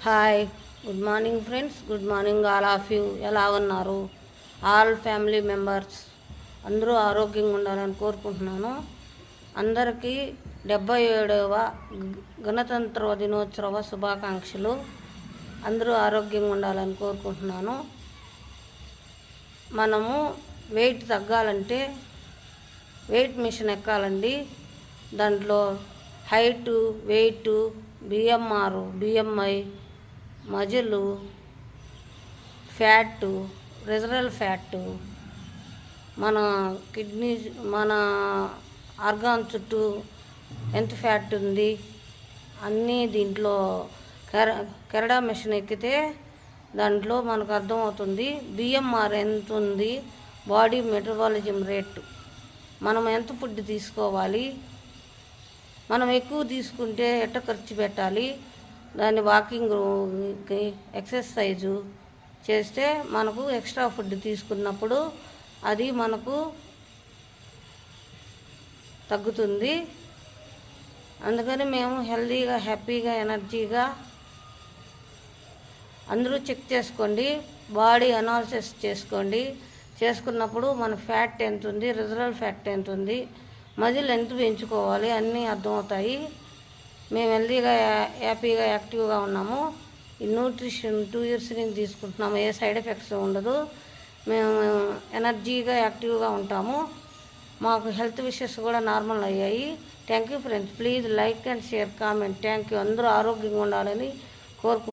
Hi, good morning friends. Good morning all of you. ఎలా ఉన్నారు? All family members అందరూ ఆరోగ్యంగా ఉండాలని కోరుకుంటున్నాను. అందరికీ 77వ గణతంత్ర దినోత్సవ శుభాకాంక్షలు. అందరూ ఆరోగ్యంగా ఉండాలని కోరుకుంటున్నాను. మనము వెయిట్ తగ్గాలంటే వెయిట్ మిషన్ ఎక్కాలండి. దాంట్లో height, weight, BMI, muscle, fat, visceral fat, మన కిడ్నీ, మన ఆర్గాన్ చుట్టూ ఎంత ఫ్యాట్ ఉంది అన్నీ దీంట్లో కెరడా మిషన్ ఎక్కితే దాంట్లో మనకు అర్థమవుతుంది. బిఎంఆర్ ఎంత ఉంది, బాడీ మెటబాలిజం రేటు, మనం ఎంత ఫుడ్ తీసుకోవాలి, మనం ఎక్కువ తీసుకుంటే ఎట్ట ఖర్చు పెట్టాలి, దాన్ని వాకింగ్ ఎక్సర్సైజు చేస్తే మనకు ఎక్స్ట్రా ఫుడ్ తీసుకున్నప్పుడు అది మనకు తగ్గుతుంది. అందుకని మేము హెల్తీగా, హ్యాపీగా, ఎనర్జీగా అందరూ చెక్ చేసుకోండి. బాడీ అనాలిసిస్ చేసుకోండి. చేసుకున్నప్పుడు మన ఫ్యాట్ ఎంత ఉంది, రిజరల్ ఫ్యాట్ ఎంత ఉంది, మజిల్ ఎంత పెంచుకోవాలి అన్నీ అర్థమవుతాయి. మేము హెల్తీగా, హ్యాపీగా, యాక్టివ్గా ఉన్నాము. ఈ న్యూట్రిషన్ 2 years నుంచి తీసుకుంటున్నాము. ఏ సైడ్ ఎఫెక్ట్స్ ఉండదు. మేము ఎనర్జీగా, యాక్టివ్గా ఉంటాము. మాకు హెల్త్ విషయస్ కూడా నార్మల్ అయ్యాయి. Thank you friends. Please like and share, comment. Thank you. అందరూ ఆరోగ్యంగా ఉండాలని కోరుకుంటున్నాను.